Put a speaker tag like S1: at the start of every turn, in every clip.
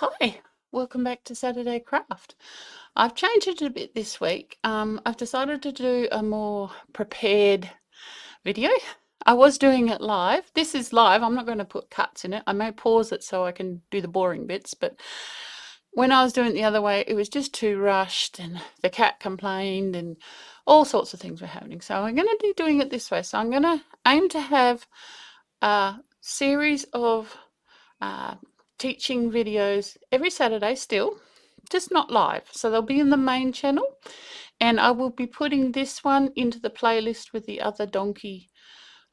S1: Hi, welcome back to Saturday Craft. I've changed it a bit this week. I've decided to do a more prepared video. I was doing it live. This is live. I'm not going to put cuts in it. I may pause it so I can do the boring bits, but when I was doing it the other way, it was just too rushed and the cat complained and all sorts of things were happening. So I'm going to be doing it this way. So I'm going to aim to have a series of teaching videos every Saturday still, just not live. So they'll be in the main channel, and I will be putting this one into the playlist with the other donkey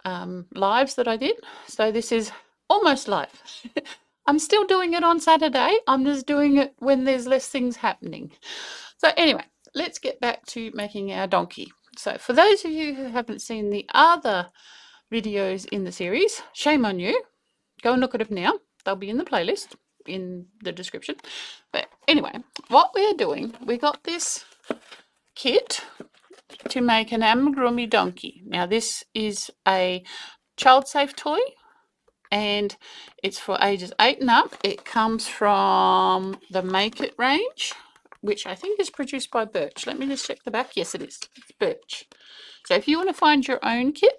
S1: lives that I did. So this is almost live. I'm still doing it on Saturday. I'm just doing it when there's less things happening. So anyway, let's get back to making our donkey. So for those of you who haven't seen the other videos in the series, shame on you. Go and look at them now. They'll be in the playlist in the description. But anyway, what we're doing, we got this kit to make an amigurumi donkey. Now this is a child-safe toy and it's for ages 8 and up. It comes from the Make It range, which I think is produced by Birch. Let me just check the back. Yes, it is. It's Birch. So if you want to find your own kit,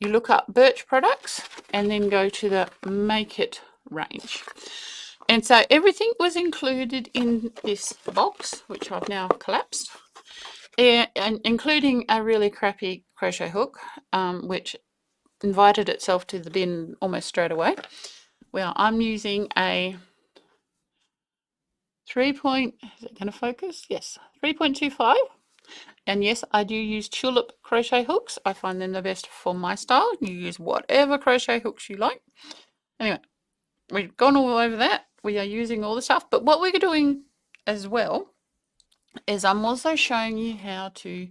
S1: you look up Birch products and then go to the Make It range. And so everything was included in this box, which I've now collapsed, and including a really crappy crochet hook, which invited itself to the bin almost straight away. Well, I'm using a 3 point, is it going to focus? Yes, 3.25. And yes, I do use tulip crochet hooks. I find them the best for my style. You use whatever crochet hooks you like. Anyway, we've gone all over that. We are using all the stuff. But what we're doing as well is I'm also showing you how to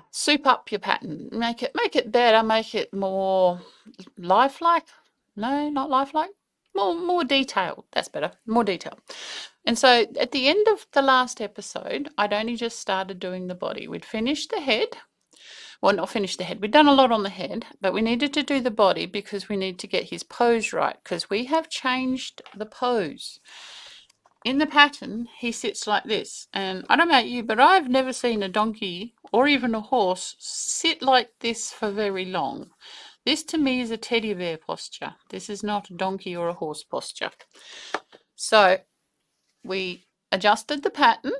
S1: soup up your pattern. Make it better, make it more lifelike. No, not lifelike. More detailed. That's better. More detail. And so at the end of the last episode, I'd only just started doing the body. We'd finished the head. Well, not finished the head. We'd done a lot on the head, but we needed to do the body because we need to get his pose right, because we have changed the pose. In the pattern, he sits like this. And I don't know about you, but I've never seen a donkey or even a horse sit like this for very long. This to me is a teddy bear posture. This is not a donkey or a horse posture. So we adjusted the pattern,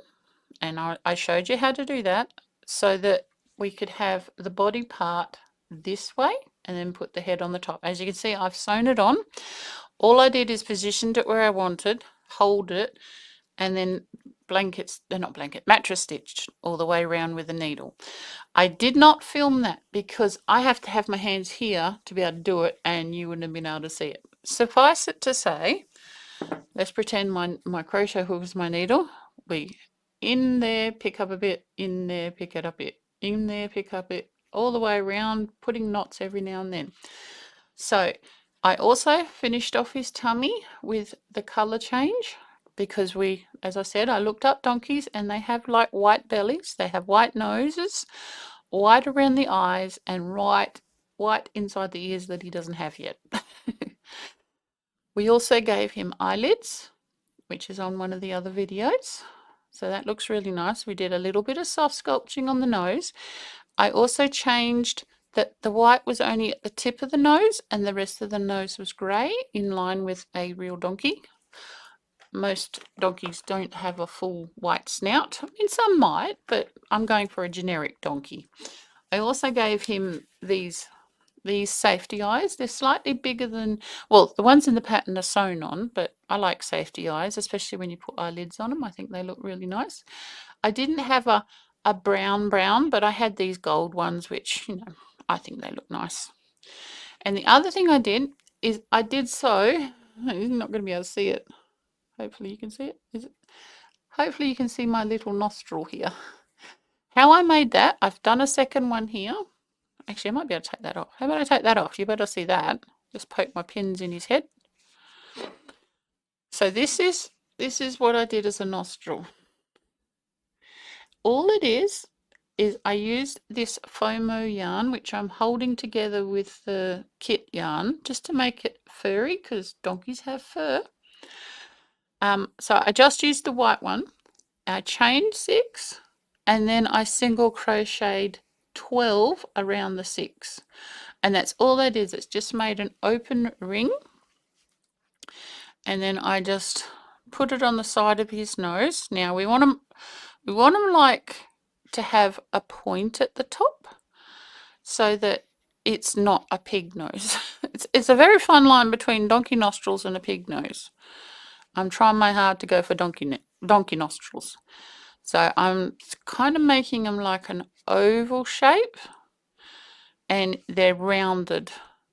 S1: and I showed you how to do that so that we could have the body part this way and then put the head on the top. As you can see, I've sewn it on. All I did is positioned it where I wanted, hold it, and then mattress stitched all the way around with a needle. I did not film that because I have to have my hands here to be able to do it, and you wouldn't have been able to see it. Suffice it to say, let's pretend my crochet hook is my needle. We in there, pick up a bit, in there, pick it up a bit, in there, pick up it, all the way around, putting knots every now and then. So I also finished off his tummy with the colour change because as I said, I looked up donkeys and they have like white bellies, they have white noses, white around the eyes, and white inside the ears that he doesn't have yet. We also gave him eyelids, which is on one of the other videos. So that looks really nice. We did a little bit of soft sculpting on the nose. I also changed that the white was only at the tip of the nose and the rest of the nose was grey, in line with a real donkey. Most donkeys don't have a full white snout. I mean, some might, but I'm going for a generic donkey. I also gave him these safety eyes. They're slightly bigger than, well, the ones in the pattern are sewn on, but I like safety eyes, especially when you put eyelids on them. I think they look really nice. I didn't have a brown, but I had these gold ones, which, I think they look nice. And the other thing I did is I did sew, you're not going to be able to see it. Hopefully you can see it. Hopefully you can see my little nostril here. How I made that, I've done a second one here. Actually, I might be able to take that off. How about I take that off? You better see that. Just poke my pins in his head. So this is what I did as a nostril. All it is I used this FOMO yarn, which I'm holding together with the kit yarn, just to make it furry, because donkeys have fur. So I just used the white one. I chained 6 and then I single crocheted 12 around the 6, and that's all that is. It's just made an open ring, and then I just put it on the side of his nose. Now we want them like to have a point at the top so that it's not a pig nose. It's a very fine line between donkey nostrils and a pig nose. I'm trying my hard to go for donkey nostrils. So I'm kind of making them like an oval shape, and they're rounded.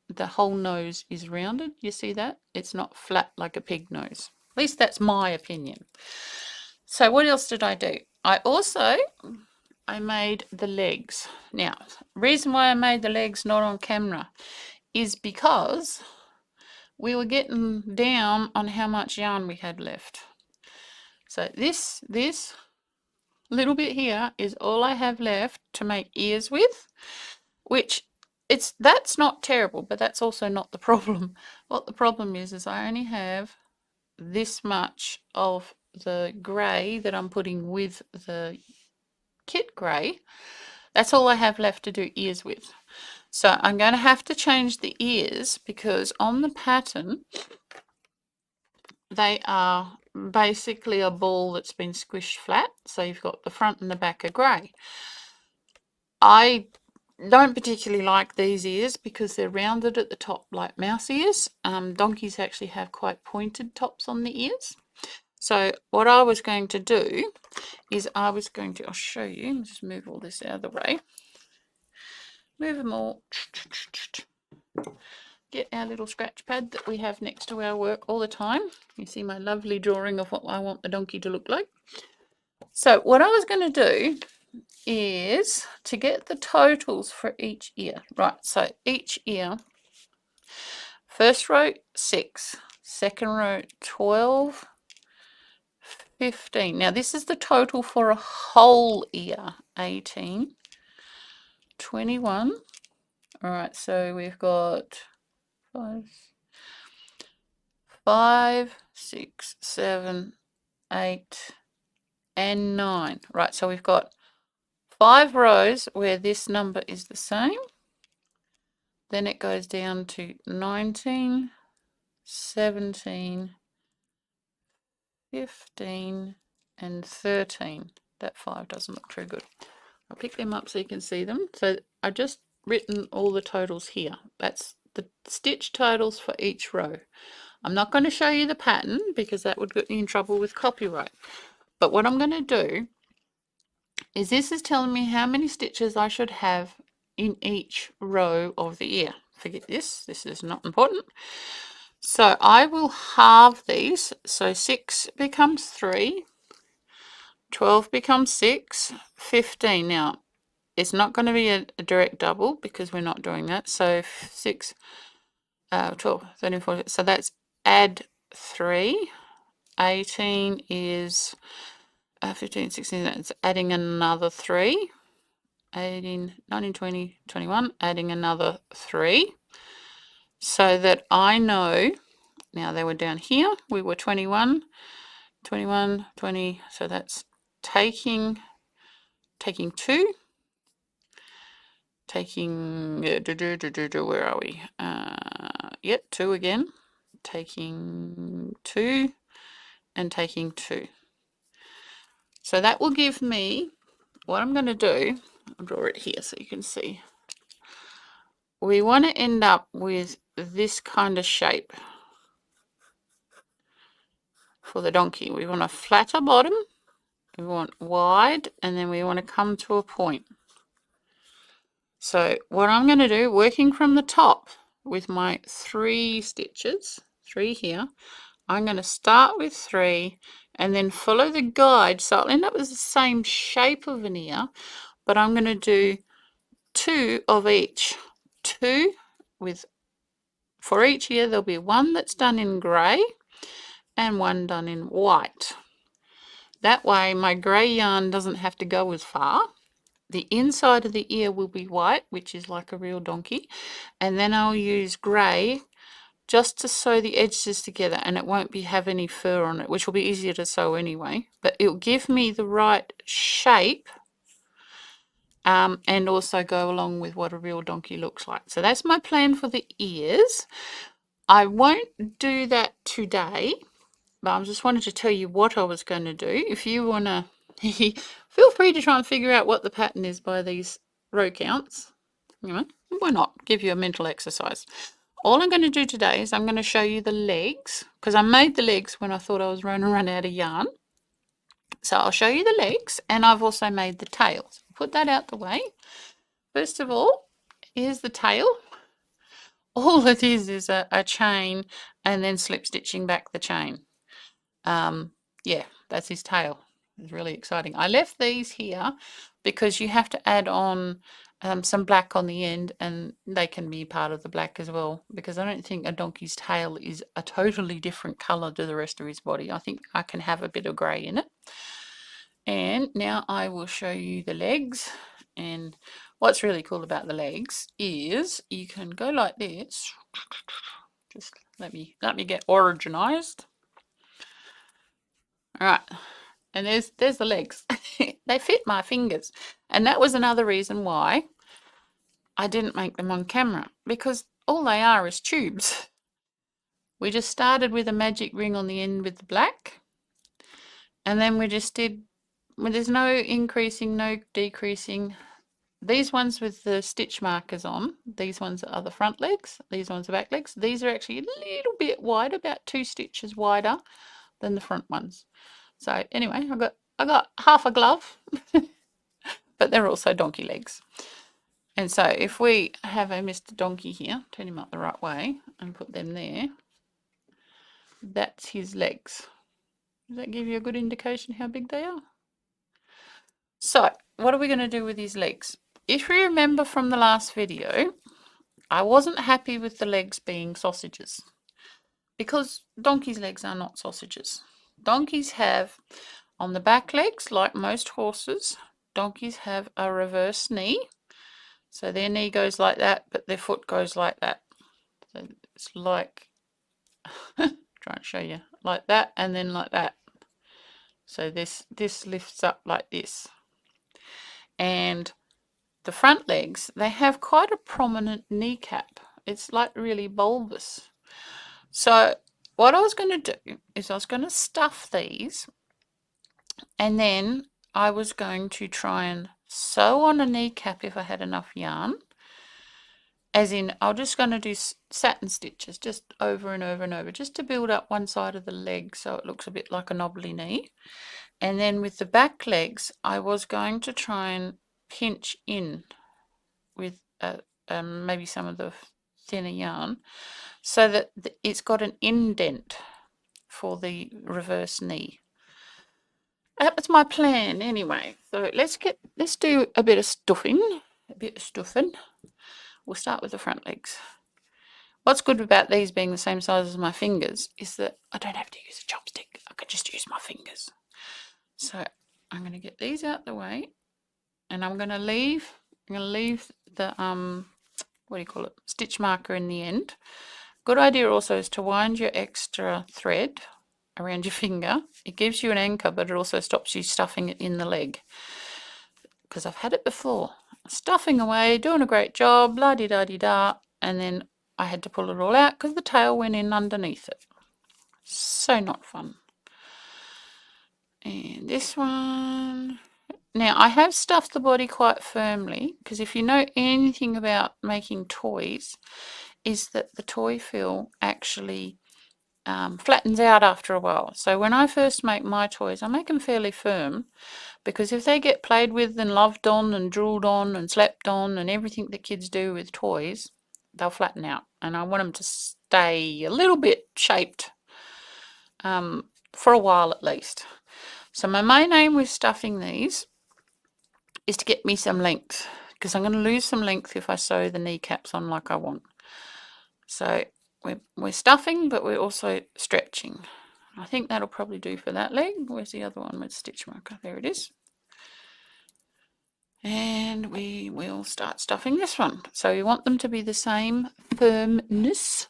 S1: The whole nose is rounded. You see that? It's not flat like a pig nose. At least that's my opinion. So what else did I do? I made the legs. Now, reason why I made the legs not on camera is because we were getting down on how much yarn we had left. So this little bit here is all I have left to make ears with, which that's not terrible, but that's also not the problem. What the problem is I only have this much of the grey that I'm putting with the kit grey. That's all I have left to do ears with. So I'm going to have to change the ears because on the pattern they are basically a ball that's been squished flat. So you've got the front and the back are grey. I don't particularly like these ears because they're rounded at the top like mouse ears. Donkeys actually have quite pointed tops on the ears. So what I was going to do is I'll show you, just move all this out of the way. Move them all. Get our little scratch pad that we have next to our work all the time. You see my lovely drawing of what I want the donkey to look like. So what I was going to do is to get the totals for each ear. Right, so each ear, first row 6, second row 12, 15. Now this is the total for a whole ear. 18, 21. All right, so we've got 5, 6, 7, 8, and 9. Right, so we've got 5 rows where this number is the same. Then it goes down to 19, 17, 15, and 13. That 5 doesn't look too good. I'll pick them up so you can see them. So I just written all the totals here. That's the stitch totals for each row. I'm not going to show you the pattern because that would get me in trouble with copyright. But what I'm going to do is this is telling me how many stitches I should have in each row of the ear. Forget this is not important. So I will halve these. So 6 becomes 3, 12 becomes 6, 15. Now, it's not going to be a direct double because we're not doing that. So 6, 12, 13, 14. So that's add 3. 18 is 15, 16. That's adding another 3. 18, 19, 20, 21. Adding another 3. So that I know, now they were down here. We were 21, 21, 20. So that's taking 2. Taking, where are we? Yep, 2 again. Taking 2 and taking 2. So that will give me, what I'm going to do, I'll draw it here so you can see. We want to end up with this kind of shape for the donkey. We want a flatter bottom, we want wide, and then we want to come to a point. So what I'm going to do, working from the top with my 3 stitches, 3 here, I'm going to start with 3 and then follow the guide. So I'll end up with the same shape of an ear, but I'm going to do 2 of each. 2 with, for each ear there'll be 1 that's done in grey and 1 done in white. That way my grey yarn doesn't have to go as far. The inside of the ear will be white, which is like a real donkey, and then I'll use grey just to sew the edges together, and it won't have any fur on it, which will be easier to sew anyway, but it'll give me the right shape and also go along with what a real donkey looks like. So that's my plan for the ears. I won't do that today, but I just wanted to tell you what I was going to do. If you want to, feel free to try and figure out what the pattern is by these row counts. You know, why not? Give you a mental exercise. All I'm going to do today is I'm going to show you the legs, because I made the legs when I thought I was going to run out of yarn. So I'll show you the legs, and I've also made the tails. Put that out the way. First of all, here's the tail. All it is a chain and then slip stitching back the chain. Yeah, that's his tail. It's really exciting. I left these here because you have to add on some black on the end, and they can be part of the black as well, because I don't think a donkey's tail is a totally different colour to the rest of his body. I think I can have a bit of grey in it. And now I will show you the legs. And what's really cool about the legs is you can go like this. Just let me get organized. All right, and there's the legs. They fit my fingers, and that was another reason why I didn't make them on camera, because all they are is tubes. We just started with a magic ring on the end with the black, and then we just did, well, there's no increasing, no decreasing. These ones with the stitch markers on, these ones are the front legs, these ones are back legs. These are actually a little bit wider, about 2 stitches wider than the front ones. So anyway, I got half a glove, but they're also donkey legs. And so if we have a Mr. Donkey here, turn him up the right way and put them there, that's his legs. Does that give you a good indication how big they are? So what are we going to do with his legs? If you remember from the last video, I wasn't happy with the legs being sausages, because donkey's legs are not sausages. Donkeys have, on the back legs, like most horses, donkeys have a reverse knee. So their knee goes like that, but their foot goes like that. So it's like, try and show you, like that, and then like that. So this lifts up like this. And the front legs, they have quite a prominent kneecap. It's like really bulbous. So what I was going to do is I was going to stuff these, and then I was going to try and sew on a kneecap if I had enough yarn. As in, I'm just going to do satin stitches just over and over and over, just to build up one side of the leg so it looks a bit like a knobbly knee. And then with the back legs, I was going to try and pinch in with maybe some of the thinner yarn, so that it's got an indent for the reverse knee. That was my plan anyway. So let's do a bit of stuffing. We'll start with the front legs. What's good about these being the same size as my fingers is that I don't have to use a chopstick. I can just use my fingers. So I'm going to get these out the way, and I'm going to leave the what do you call it, stitch marker in the end. Good idea also is to wind your extra thread around your finger. It gives you an anchor, but it also stops you stuffing it in the leg, because I've had it before. Stuffing away, doing a great job, la-di-da-di-da, and then I had to pull it all out because the tail went in underneath it. So not fun. And this one. Now, I have stuffed the body quite firmly, because if you know anything about making toys, is that the toy fill actually flattens out after a while. So when I first make my toys, I make them fairly firm, because if they get played with and loved on and drooled on and slept on and everything that kids do with toys, they'll flatten out. And I want them to stay a little bit shaped for a while at least. So my main aim with stuffing these is to get me some length, because I'm going to lose some length if I sew the kneecaps on like I want. So we're stuffing, but we're also stretching. I think that'll probably do for that leg. Where's the other one with stitch marker? There it is. And we will start stuffing this one. So we want them to be the same firmness.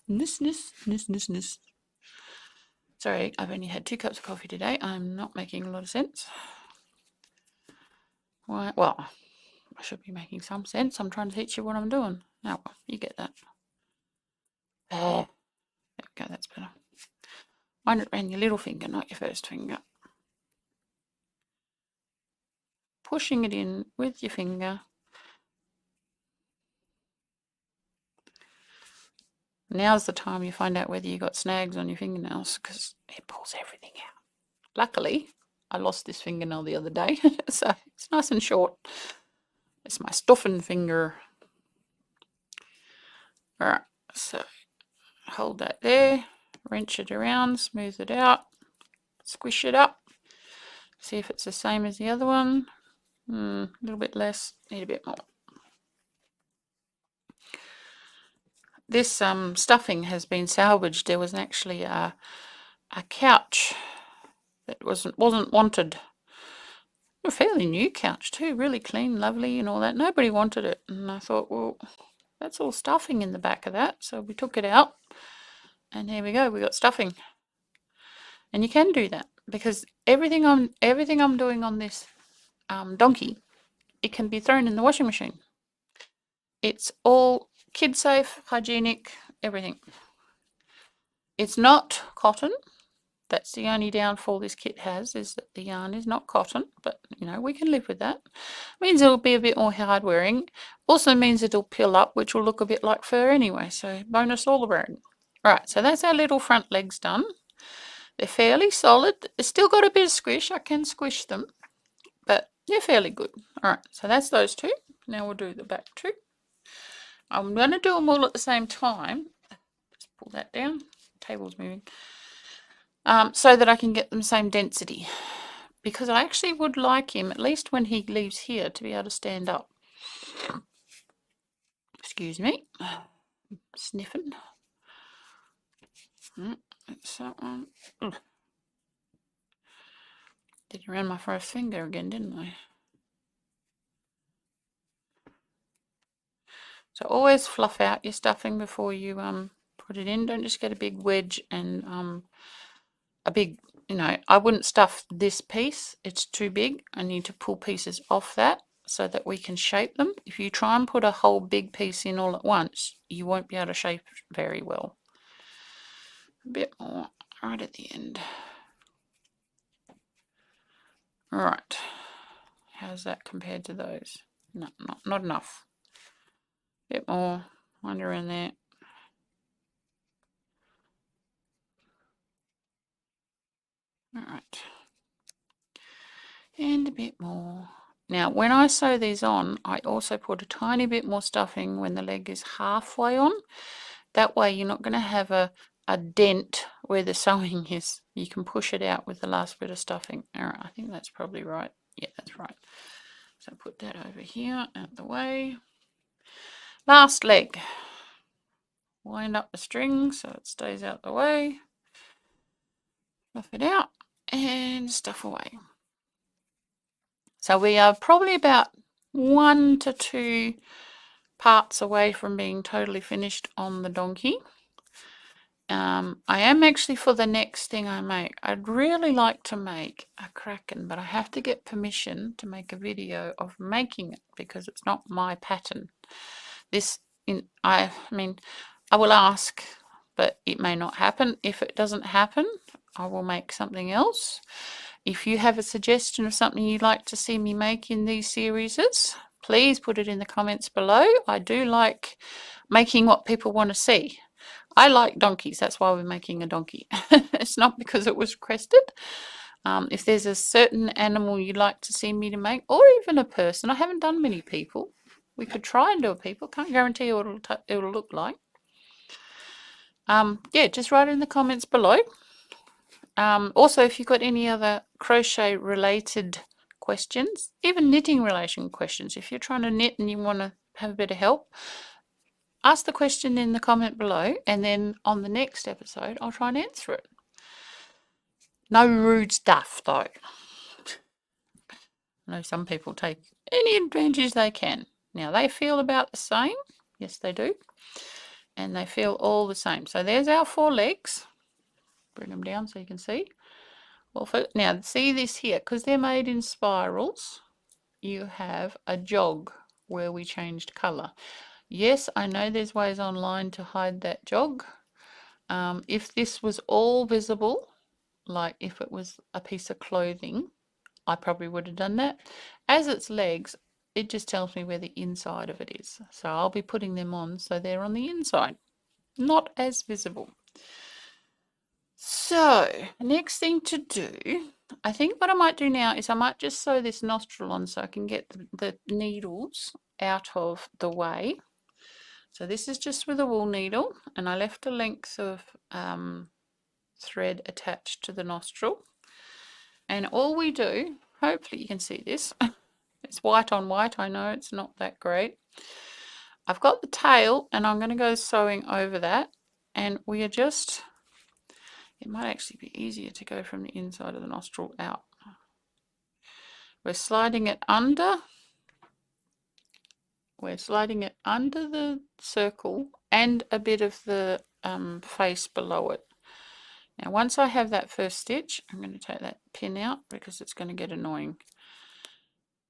S1: Sorry, I've only had 2 cups of coffee today. I'm not making a lot of sense. Why? Well, I should be making some sense. I'm trying to teach you what I'm doing. Oh, well, you get that. There we go, that's better. Wind it around your little finger, not your first finger. Pushing it in with your finger. Now's the time you find out whether you got snags on your fingernails, because it pulls everything out. Luckily, I lost this fingernail the other day, so it's nice and short. It's my stuffing finger. Alright, so hold that there, wrench it around, smooth it out, squish it up. See if it's the same as the other one. A little bit less, need a bit more. This stuffing has been salvaged. There was actually a couch that wasn't wanted. A fairly new couch too, really clean, lovely and all that. Nobody wanted it, and I thought, well, that's all stuffing in the back of that. So we took it out, and here we go, we got stuffing. And you can do that, because everything I'm doing on this donkey, it can be thrown in the washing machine. It's all kid safe, hygienic, everything. It's not cotton. That's the only downfall this kit has, is that the yarn is not cotton, but you know, we can live with that. Means it'll be a bit more hard wearing. Also means it'll peel up, which will look a bit like fur anyway, so bonus all around. Right, so that's our little front legs done. They're fairly solid. They've still got a bit of squish. I can squish them, but they're fairly good. Alright, so that's those two. Now we'll do the back two. I'm going to do them all at the same time. Just pull that down. The table's moving. So that I can get them same density. Because I actually would like him, at least when he leaves here, to be able to stand up. Excuse me. Sniffing. That's that one. Ugh. Did around my first finger again, didn't I? So always fluff out your stuffing before you put it in. Don't just get a big wedge and a big, you know, I wouldn't stuff this piece. It's too big. I need to pull pieces off that so that we can shape them. If you try and put a whole big piece in all at once, you won't be able to shape it very well. A bit more right at the end. Right. How's that compared to those? No, not enough. A bit more. Wind around there. Alright. And a bit more. Now, when I sew these on, I also put a tiny bit more stuffing when the leg is halfway on. That way you're not going to have a dent where the sewing is. You can push it out with the last bit of stuffing. Alright, I think that's probably right. Yeah, that's right. So put that over here, out the way. Last leg. Wind up the string so it stays out the way. Fluff it out and stuff away. So we are probably about 1 to 2 parts away from being totally finished on the donkey. I am actually, for the next thing I make, I'd really like to make a kraken, but I have to get permission to make a video of making it because it's not my pattern. I mean, I will ask, but it may not happen. If it doesn't happen, I will make something else. If you have a suggestion of something you'd like to see me make in these series, please put it in the comments below. I do like making what people want to see. I like donkeys, that's why we're making a donkey. It's not because it was requested. If there's a certain animal you'd like to see me to make, or even a person, I haven't done many people. We could try and do a people, can't guarantee what it'll look like. Yeah, just write it in the comments below. Also, if you've got any other crochet related questions, even knitting relation questions, if you're trying to knit and you want to have a bit of help, ask the question in the comment below, and then on the next episode I'll try and answer it. No rude stuff though. I know some people take any advantage they can. Now they feel about the same. Yes, they do. And they feel all the same. So there's our 4 legs. Bring them down so you can see. Well, now see this here, because they're made in spirals, you have a jog where we changed colour. Yes, I know there's ways online to hide that jog. If this was all visible, like if it was a piece of clothing, I probably would have done that. As it's legs, it just tells me where the inside of it is. So I'll be putting them on so they're on the inside, not as visible. So, next thing to do, I think what I might do now is I might just sew this nostril on so I can get the needles out of the way. So this is just with a wool needle, and I left a length of thread attached to the nostril. And all we do, hopefully you can see this, it's white on white, I know it's not that great. I've got the tail and I'm going to go sewing over that, and we are just, it might actually be easier to go from the inside of the nostril out. We're sliding it under, the circle and a bit of the face below it. Now once I have that first stitch, I'm going to take that pin out because it's going to get annoying.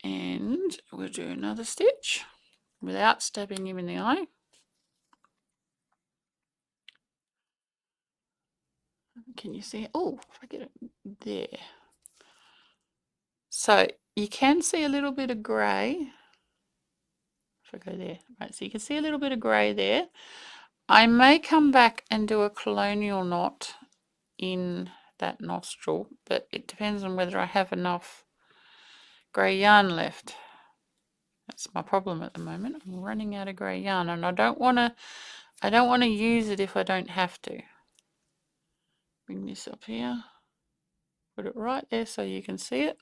S1: And we'll do another stitch without stabbing him in the eye. Can you see it? Oh, if I get it there. So you can see a little bit of grey. If I go there, right, so you can see a little bit of grey there. I may come back and do a colonial knot in that nostril, but it depends on whether I have enough grey yarn left. That's my problem at the moment. I'm running out of grey yarn, and I don't want to use it if I don't have to. Bring this up here, put it right there so you can see it.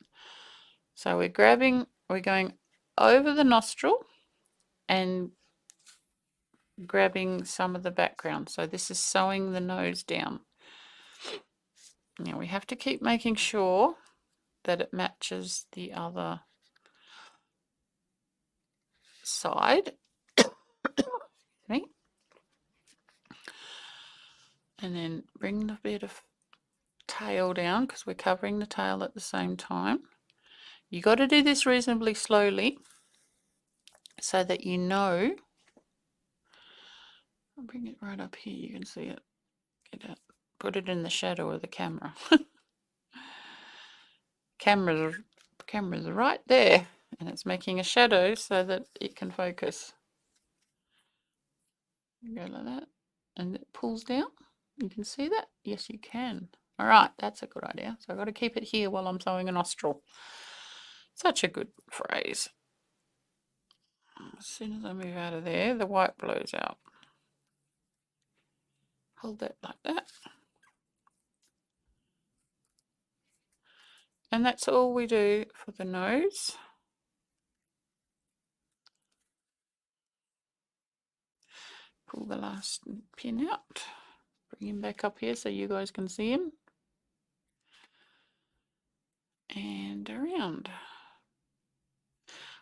S1: So we're going over the nostril and grabbing some of the background. So this is sewing the nose down. Now we have to keep making sure that it matches the other side. And then bring the bit of tail down because we're covering the tail at the same time. You got to do this reasonably slowly so that you know. I'll bring it right up here, you can see it. Get it. Put it in the shadow of the camera. Camera's right there, and it's making a shadow so that it can focus. Go like that, and it pulls down. You can see that? Yes, you can. All right, that's a good idea. So I've got to keep it here while I'm sewing a nostril. Such a good phrase. As soon as I move out of there, the white blows out. Hold that like that. And that's all we do for the nose. Pull the last pin out. Bring him back up here so you guys can see him. And around.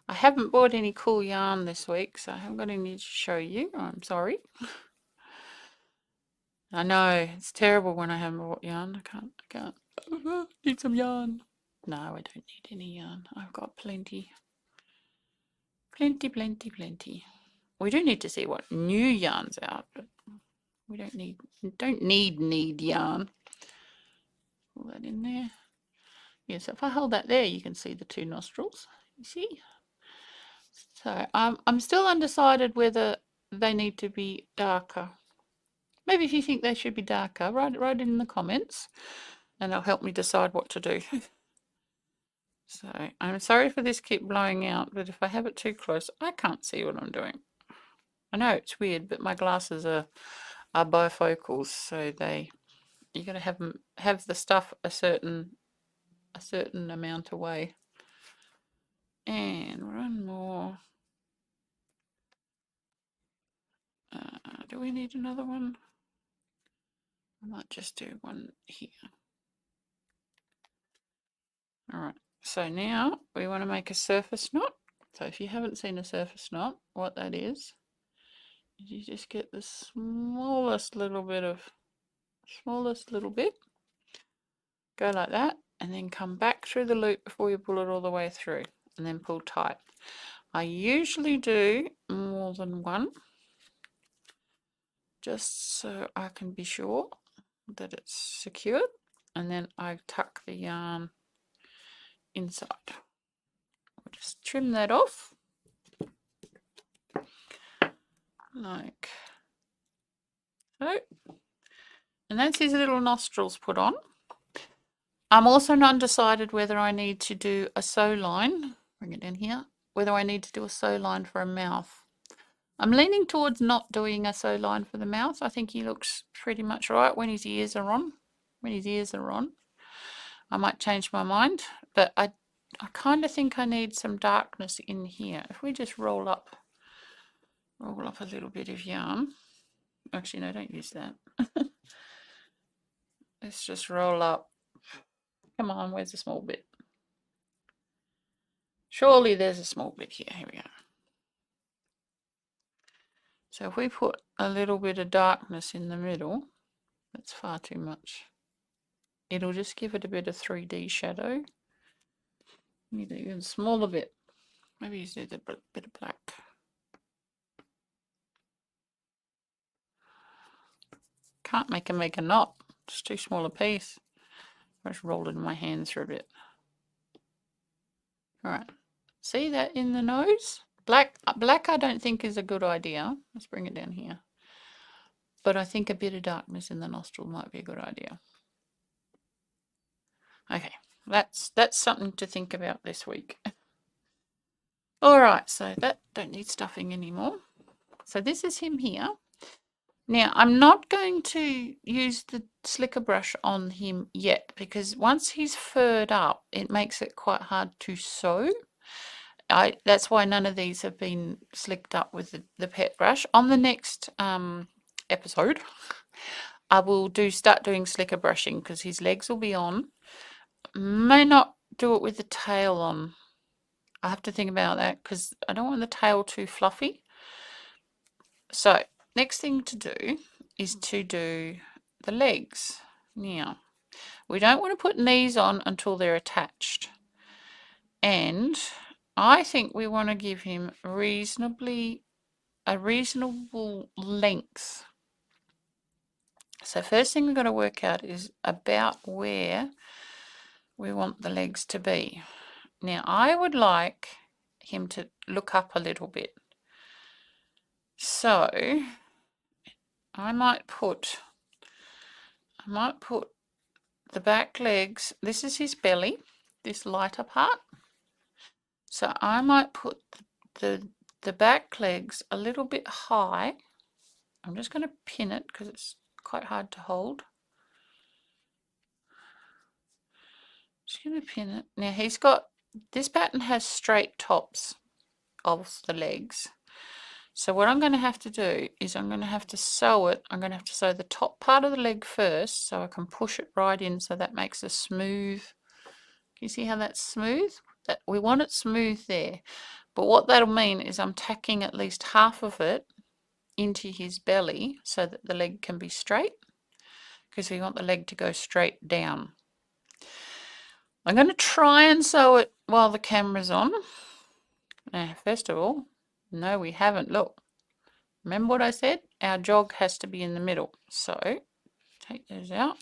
S1: I haven't bought any cool yarn this week, so I haven't got any to show you. I'm sorry. I know, it's terrible when I haven't bought yarn. I can't. Need some yarn. No, I don't need any yarn. I've got plenty. Plenty. We do need to see what new yarn's out, but we don't need yarn. Pull that in there. Yes, if I hold that there, you can see the 2 nostrils. You see? So I'm still undecided whether they need to be darker. Maybe if you think they should be darker, write it in the comments, and it'll help me decide what to do. So I'm sorry for this keep blowing out, but if I have it too close, I can't see what I'm doing. I know it's weird, but my glasses are bifocals, so you got to have the stuff a certain amount away. And one more. Do we need another one? I might just do one here. All right, So now we want to make a surface knot. So if you haven't seen a surface knot, what that is you just get the smallest little bit, go like that, and then come back through the loop before you pull it all the way through, and then pull tight. I usually do more than one, just so I can be sure that it's secured, and then I tuck the yarn inside. We'll just trim that off like so, and that's his little nostrils put on. I'm also undecided whether I need to do a sew line, bring it in here, whether I need to do a sew line for a mouth. I'm leaning towards not doing a sew line for the mouth. I think he looks pretty much right when his ears are on. I might change my mind, but I kind of think I need some darkness in here. If we just roll up a little bit of yarn. Actually, no, don't use that. Let's just roll up. Come on, where's the small bit? Surely there's a small bit here. Here we go. So if we put a little bit of darkness in the middle, that's far too much. It'll just give it a bit of 3D shadow. Need an even smaller bit. Maybe use a bit of black. Can't make a knot. It's too small a piece. I just rolled it in my hands for a bit. Alright. See that in the nose? Black I don't think is a good idea. Let's bring it down here. But I think a bit of darkness in the nostril might be a good idea. Okay, that's something to think about this week. Alright, so that don't need stuffing anymore. So this is him here. Now, I'm not going to use the slicker brush on him yet, because once he's furred up, it makes it quite hard to sew. That's why none of these have been slicked up with the pet brush. On the next episode, I will start doing slicker brushing, because his legs will be on. May not do it with the tail on. I have to think about that, because I don't want the tail too fluffy. So next thing to do is to do the legs. Now, we don't want to put knees on until they're attached. And I think we want to give him a reasonable length. So first thing we've got to work out is about where we want the legs to be. Now, I would like him to look up a little bit. So I might put the back legs, this is his belly, this lighter part. So I might put the back legs a little bit high. I'm just going to pin it because it's quite hard to hold. Just going to pin it. Now this pattern has straight tops of the legs. So what I'm going to have to do is I'm going to have to sew it. I'm going to have to sew the top part of the leg first so I can push it right in, so that makes a smooth. Can you see how that's smooth? We want it smooth there. But what that'll mean is I'm tacking at least half of it into his belly so that the leg can be straight, because we want the leg to go straight down. I'm going to try and sew it while the camera's on. Now, first of all, no, we haven't. Look, remember what I said? Our jog has to be in the middle. So take those out.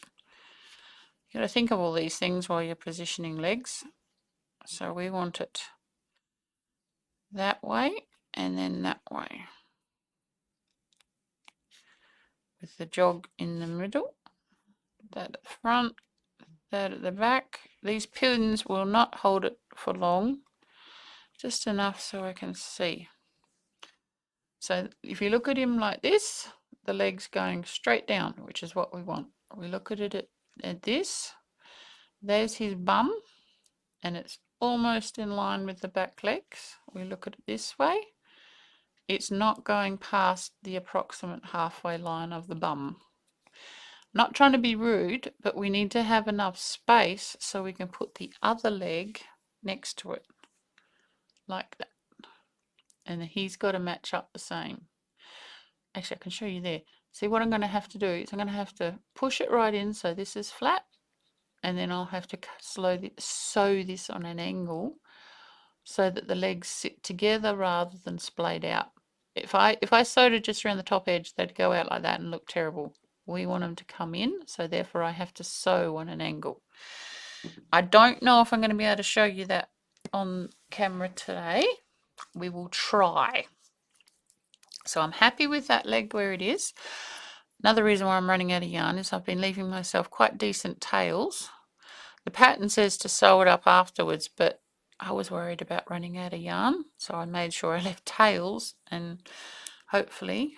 S1: You've got to think of all these things while you're positioning legs. So we want it that way and then that way, with the jog in the middle, that at the front, that at the back. These pins will not hold it for long, just enough so I can see. So if you look at him like this, the leg's going straight down, which is what we want. We look at it at this, there's his bum, and it's almost in line with the back legs. We look at it this way, it's not going past the approximate halfway line of the bum. Not trying to be rude, but we need to have enough space so we can put the other leg next to it, like that. And he's got to match up the same. Actually, I can show you there. See, what I'm going to have to do is I'm going to have to push it right in so this is flat, and then I'll have to sew this on an angle so that the legs sit together rather than splayed out. If I sewed it just around the top edge, they'd go out like that and look terrible. We want them to come in, so therefore I have to sew on an angle. I don't know if I'm going to be able to show you that on camera today. We will try. So I'm happy with that leg where it is. Another reason why I'm running out of yarn is I've been leaving myself quite decent tails. The pattern says to sew it up afterwards, but I was worried about running out of yarn, so I made sure I left tails, and hopefully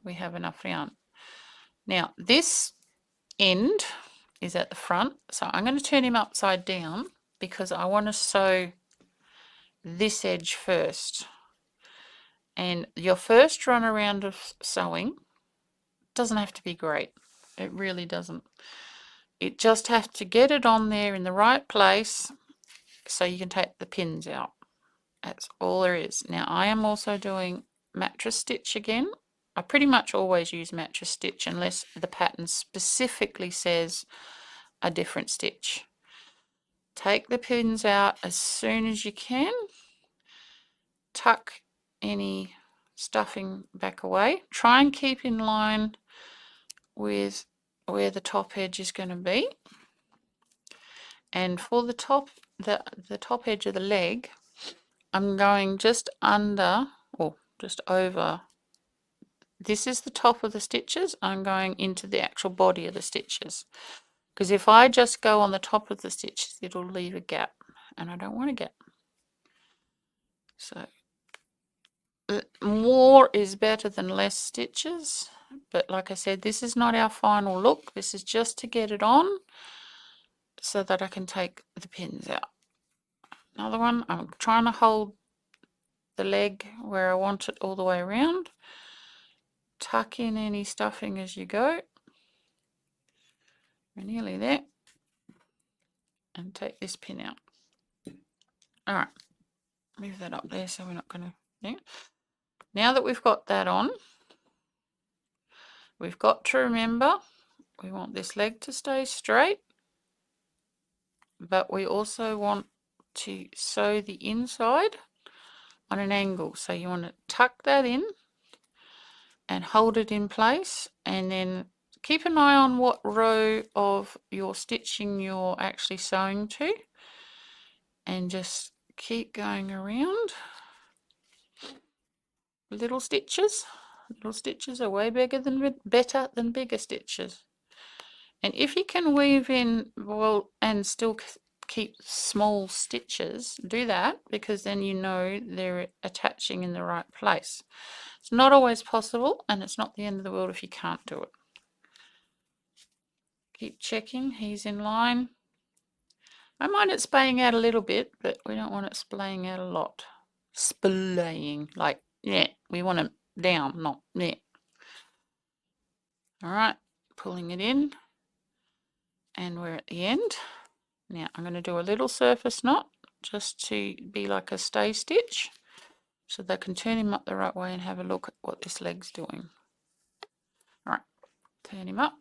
S1: we have enough yarn. Now this end is at the front, so I'm going to turn him upside down because I want to sew this edge first. And your first run around of sewing doesn't have to be great. It really doesn't. It just has to get it on there in the right place so you can take the pins out. That's all there is. Now I am also doing mattress stitch again. I pretty much always use mattress stitch unless the pattern specifically says a different stitch. Take the pins out as soon as you can. Tuck any stuffing back away. Try and keep in line with where the top edge is going to be. And for the top edge of the leg, I'm going just under, or just over. This is the top of the stitches. I'm going into the actual body of the stitches. Because if I just go on the top of the stitches, it'll leave a gap. And I don't want a gap. So more is better than less stitches. But like I said, this is not our final look. This is just to get it on so that I can take the pins out. Another one, I'm trying to hold the leg where I want it all the way around. Tuck in any stuffing as you go. We're nearly there. And take this pin out. Alright, move that up there so we're not going to... Yeah. Now that we've got that on, we've got to remember we want this leg to stay straight, but we also want to sew the inside on an angle. So you want to tuck that in and hold it in place, and then keep an eye on what row of your stitching you're actually sewing to, and just keep going around. Little stitches. Little stitches are way better than bigger stitches. And if you can weave in, well, and still keep small stitches, do that, because then you know they're attaching in the right place. It's not always possible, and it's not the end of the world if you can't do it. Keep checking, he's in line. I mind it splaying out a little bit, but we don't want it splaying out a lot. Splaying, like, yeah, we want it down, not yeah. Alright, pulling it in, and we're at the end. Now I'm going to do a little surface knot just to be like a stay stitch, so they can turn him up the right way and have a look at what this leg's doing. Alright, turn him up,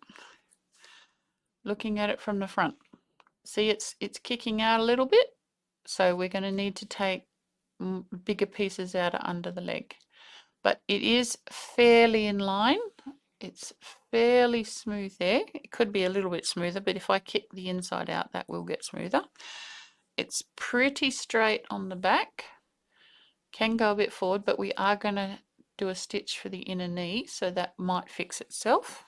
S1: looking at it from the front. See, it's kicking out a little bit, so we're going to need to take bigger pieces out under the leg. But it is fairly in line. It's fairly smooth there. It could be a little bit smoother, but if I kick the inside out, that will get smoother. It's pretty straight on the back. Can go a bit forward, but we are going to do a stitch for the inner knee, so that might fix itself.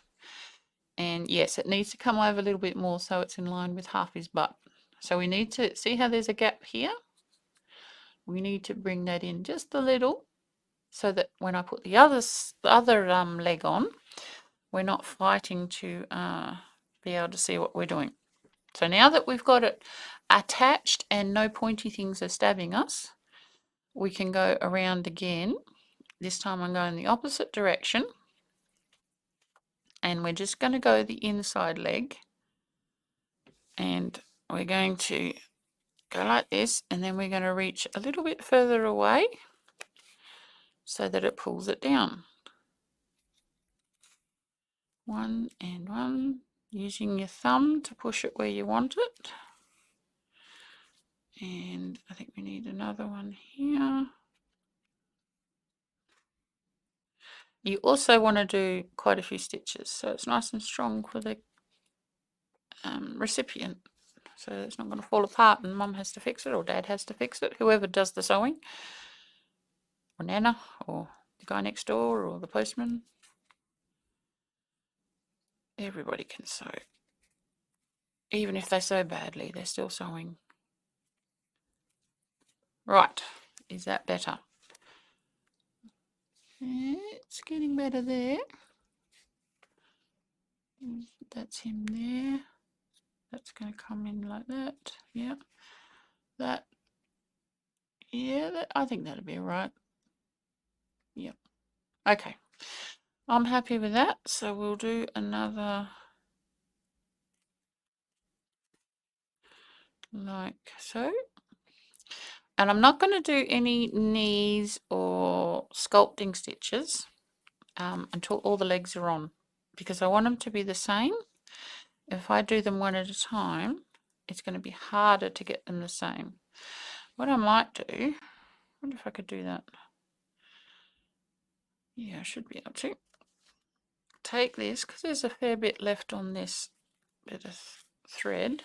S1: And yes, it needs to come over a little bit more so it's in line with half his butt. So we need to see how there's a gap here. We need to bring that in just a little, so that when I put the other leg on, we're not fighting to be able to see what we're doing. So now that we've got it attached and no pointy things are stabbing us, we can go around again. This time I'm going the opposite direction, and we're just going to go the inside leg, and we're going to go like this, and then we're going to reach a little bit further away so that it pulls it down. One and one, using your thumb to push it where you want it. And I think we need another one here. You also want to do quite a few stitches so it's nice and strong for the recipient, so it's not going to fall apart and mum has to fix it or dad has to fix it, whoever does the sewing, or Nana or the guy next door or the postman. Everybody can sew. Even if they sew badly, they're still sewing. Right, is that better? It's getting better there. That's him there. That's going to come in like that. Yeah. That. Yeah, that, I think that'll be right. Yep. Okay. I'm happy with that. So we'll do another like so. And I'm not going to do any knees or sculpting stitches until all the legs are on, because I want them to be the same. If I do them one at a time, it's going to be harder to get them the same. What I might do, I wonder if I could do that. Yeah, I should be able to. Take this, because there's a fair bit left on this bit of thread.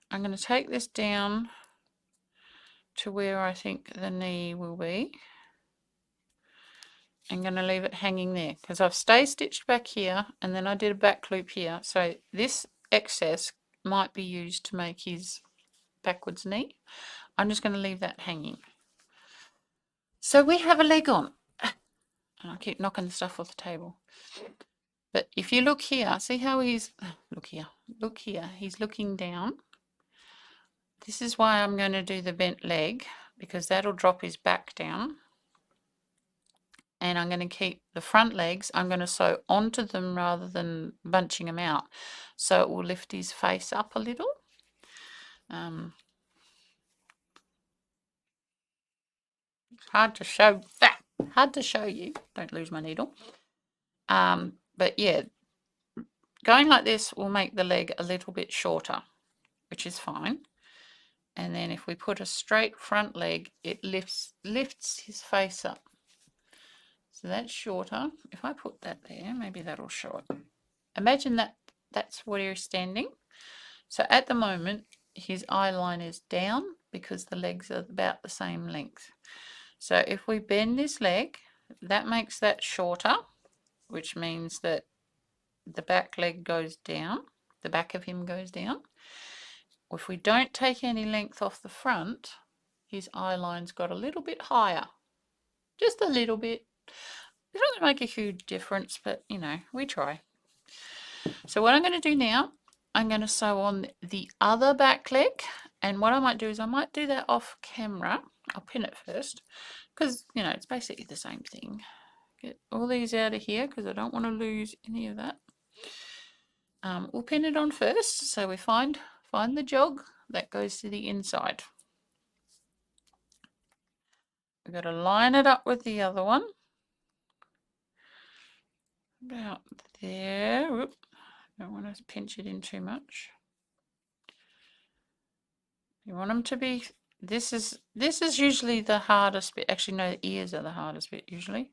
S1: I'm going to take this down to where I think the knee will be. I'm going to leave it hanging there because I've stay stitched back here and then I did a back loop here. So this excess might be used to make his backwards knee. I'm just going to leave that hanging. So we have a leg on. And I keep knocking the stuff off the table. But if you look here, see how he's, look here, he's looking down. This is why I'm going to do the bent leg, because that'll drop his back down. And I'm going to keep the front legs, I'm going to sew onto them rather than bunching them out. So it will lift his face up a little. It's hard to show that. Hard to show you. Don't lose my needle. But yeah, going like this will make the leg a little bit shorter, which is fine. And then if we put a straight front leg, it lifts his face up. So that's shorter. If I put that there, maybe that'll show it. Imagine that's where he's standing. So at the moment, his eye line is down because the legs are about the same length. So if we bend this leg, that makes that shorter, which means that the back leg goes down, the back of him goes down. If we don't take any length off the front, his eye line's got a little bit higher. Just a little bit. It doesn't make a huge difference, but you know, we try. So what I'm going to do now, I'm going to sew on the other back leg, and what I might do is I might do that off camera. I'll pin it first because you know it's basically the same thing. Get all these out of here because I don't want to lose any of that. We'll pin it on first, so we find the jog that goes to the inside. We've got to line it up with the other one. About there. Whoop. Don't want to pinch it in too much. You want them to be, this is usually the hardest bit. Actually, no, the ears are the hardest bit usually.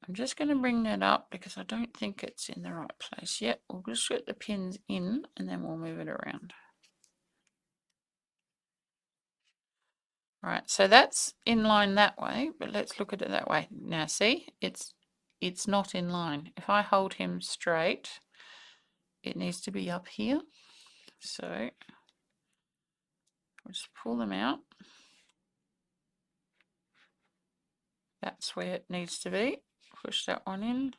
S1: I'm just going to bring that up because I don't think it's in the right place yet. We'll just get the pins in and then we'll move it around. All right, so that's in line that way, but let's look at it that way. Now see, it's not in line. If I hold him straight, it needs to be up here. So we'll just pull them out. That's where it needs to be. Push that one in.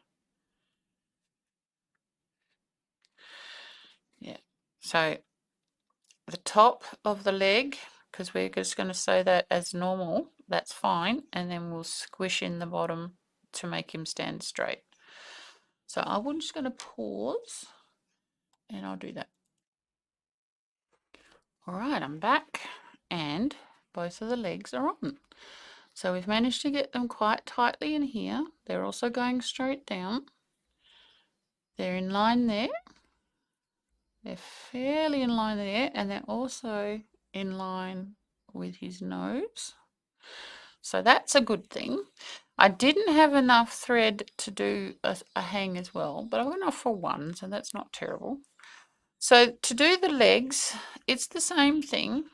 S1: Yeah, so the top of the leg, because we're just going to sew that as normal, that's fine, and then we'll squish in the bottom to make him stand straight. So I'm just going to pause and I'll do that. All right, I'm back, and both of the legs are on. So we've managed to get them quite tightly in here. They're also going straight down. They're in line there. They're fairly in line there, and they're also in line with his nose. So that's a good thing. I didn't have enough thread to do a hang as well, but I went off for one, so that's not terrible. So to do the legs, it's the same thing.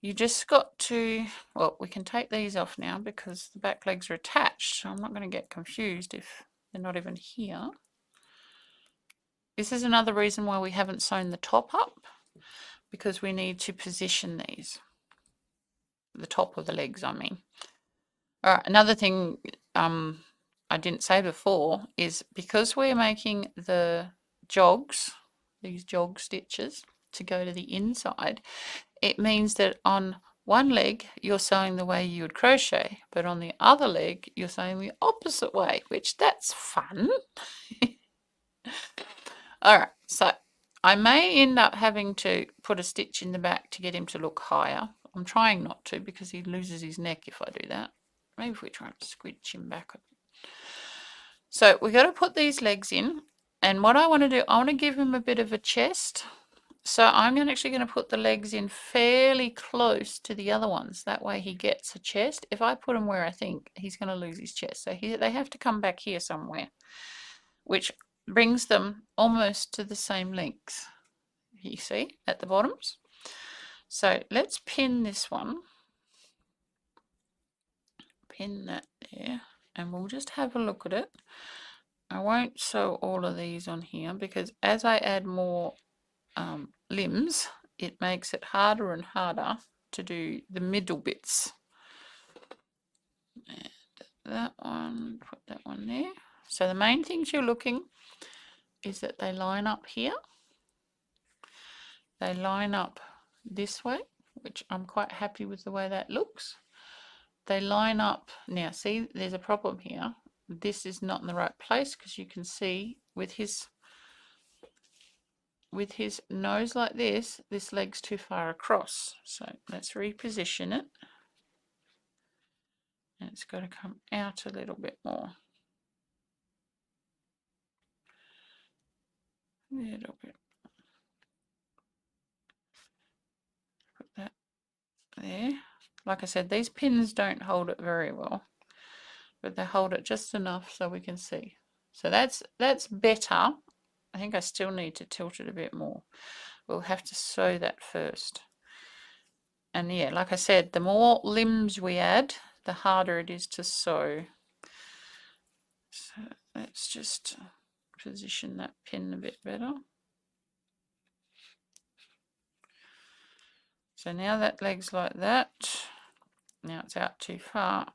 S1: You just got to, well, we can take these off now because the back legs are attached, so I'm not going to get confused if they're not even here. This is another reason why we haven't sewn the top up, because we need to position these. The top of the legs, I mean. All right, another thing I didn't say before is because we're making the jogs, these jog stitches, to go to the inside, it means that on one leg you're sewing the way you would crochet, but on the other leg you're sewing the opposite way, which that's fun. All right, so I may end up having to put a stitch in the back to get him to look higher. I'm trying not to because he loses his neck if I do that. Maybe if we try to squidge him back a bit. So we've got to put these legs in, and what I want to do, I want to give him a bit of a chest. So I'm actually going to put the legs in fairly close to the other ones. That way he gets a chest. If I put him where I think, he's going to lose his chest. So they have to come back here somewhere, which brings them almost to the same length, you see, at the bottoms. So let's pin this one. Pin that there, and we'll just have a look at it. I won't sew all of these on here because as I add more limbs, it makes it harder and harder to do the middle bits. And that one, put that one there. So the main things you're looking is that they line up here. They line up this way, which I'm quite happy with the way that looks. They line up, now see there's a problem here. This is not in the right place because you can see with his nose like this leg's too far across. So let's reposition it. And it's got to come out a little bit more. A little bit. Put that there. Like I said, these pins don't hold it very well, but they hold it just enough so we can see. So that's better. I think I still need to tilt it a bit more. We'll have to sew that first. And yeah, like I said, the more limbs we add, the harder it is to sew. So let's just position that pin a bit better. So now that leg's like that. Now it's out too far.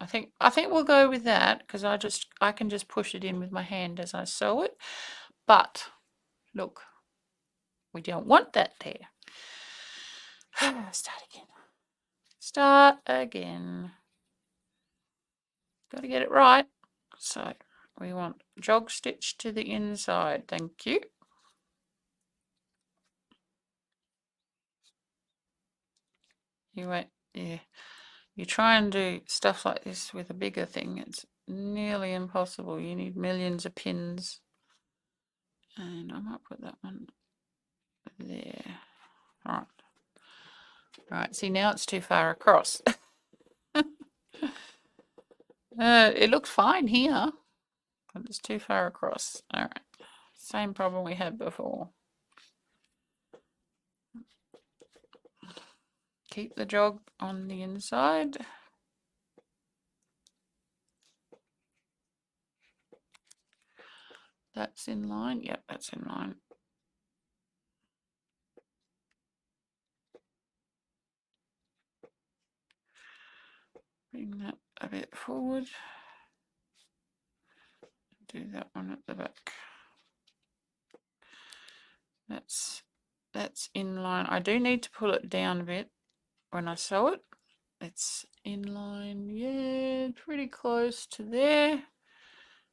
S1: I think we'll go with that because I can just push it in with my hand as I sew it. But look, we don't want that there. Start again. Start again. Got to get it right. So we want jog stitch to the inside. Thank you. You wait. Yeah. You try and do stuff like this with a bigger thing, it's nearly impossible. You need millions of pins. And I might put that one there. Right. Right, see now it's too far across. It looks fine here, but it's too far across. All right, same problem we had before. Keep the jog on the inside. That's in line. Yep, that's in line. Bring that a bit forward. Do that one at the back. That's in line. I do need to pull it down a bit when I sew it. It's in line, yeah, pretty close to there.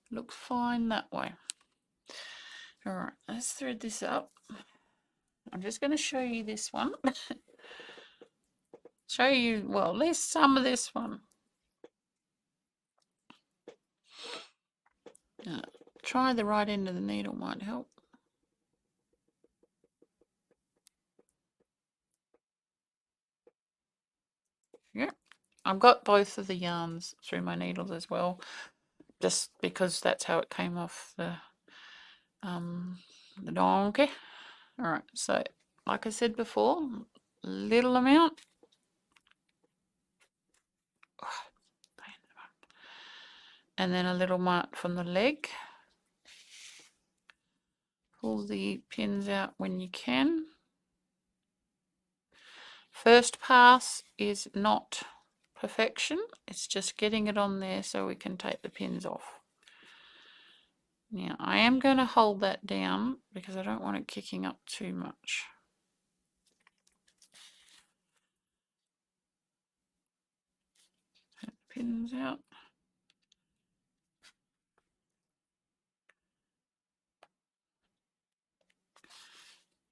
S1: Looks fine that way. All right, let's thread this up. I'm just going to show you this one. Show you, well, at least some of this one. Try the right end of the needle might help. Yeah, I've got both of the yarns through my needles as well, just because that's how it came off the donkey. All right, so like I said before, little amount. And then a little mark from the leg. Pull the pins out when you can. First pass is not perfection, it's just getting it on there so we can take the pins off. Now I am going to hold that down because I don't want it kicking up too much. Take the pins out.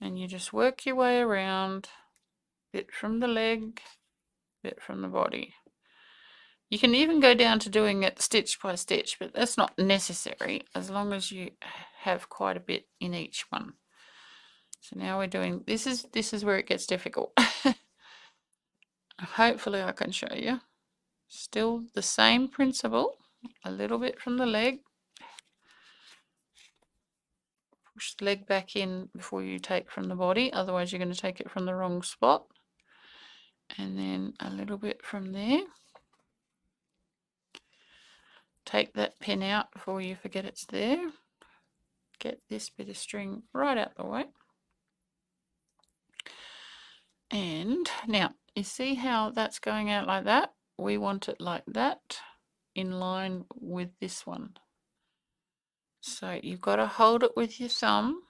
S1: And you just work your way around, bit from the leg, bit from the body. You can even go down to doing it stitch by stitch, but that's not necessary as long as you have quite a bit in each one. So now we're doing, this is where it gets difficult. Hopefully I can show you. Still the same principle, a little bit from the leg. Push the leg back in before you take from the body, otherwise you're going to take it from the wrong spot. And then a little bit from there. Take that pin out before you forget it's there. Get this bit of string right out the way. And now, you see how that's going out like that? We want it like that, in line with this one. So you've got to hold it with your thumb.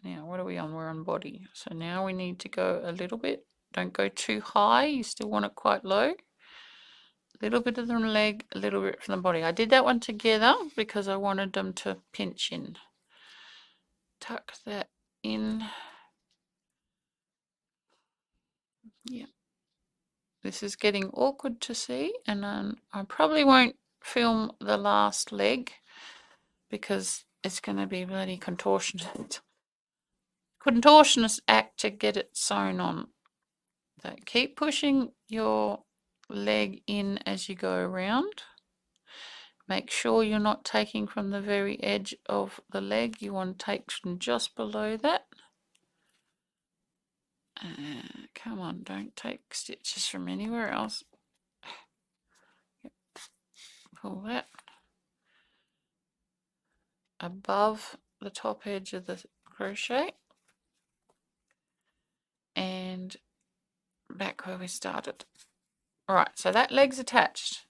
S1: Now, what are we on? We're on body. So now we need to go a little bit. Don't go too high. You still want it quite low. A little bit of the leg, a little bit from the body. I did that one together because I wanted them to pinch in. Tuck that in. Yeah. This is getting awkward to see, and I probably won't film the last leg because it's going to be bloody contortionist act to get it sewn on. So keep pushing your leg in as you go around. Make sure you're not taking from the very edge of the leg. You want to take from just below that. Come on, don't take stitches from anywhere else. Pull that above the top edge of the crochet and back where we started. All right, so that leg's attached.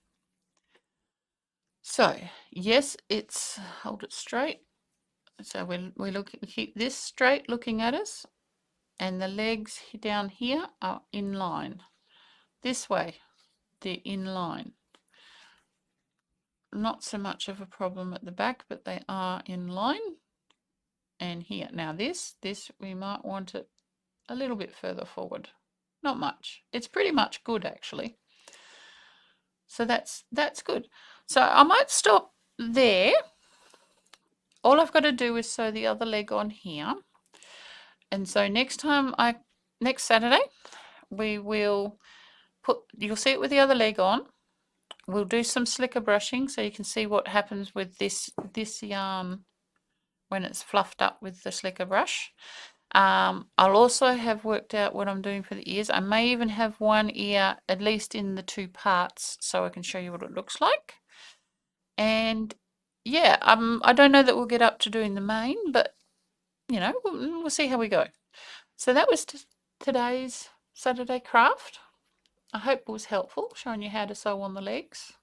S1: So yes, it's, hold it straight. So we keep this straight looking at us, and the legs down here are in line. This way, they're in line. Not so much of a problem at the back, but they are in line. And here, now this we might want it a little bit further forward. Not much. It's pretty much good actually. So that's good. So I might stop there. All I've got to do is sew the other leg on here. And so next Saturday, we will you'll see it with the other leg on. We'll do some slicker brushing so you can see what happens with this yarn when it's fluffed up with the slicker brush. I'll also have worked out what I'm doing for the ears. I may even have one ear at least in the two parts so I can show you what it looks like. And yeah, I don't know that we'll get up to doing the mane, but you know, we'll see how we go. So that was today's Saturday craft. I hope it was helpful, showing you how to sew on the legs.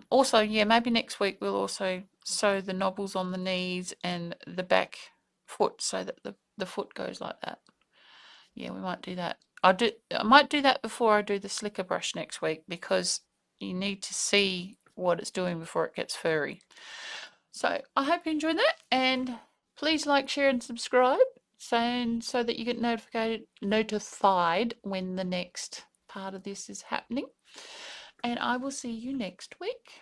S1: Also, yeah, maybe next week we'll also sew the knobbles on the knees and the back foot so that the foot goes like that. Yeah, we might do that. I might do that before I do the slicker brush next week because you need to see what it's doing before it gets furry. So I hope you enjoyed that, and please like, share and subscribe. so that you get notified when the next part of this is happening. And I will see you next week.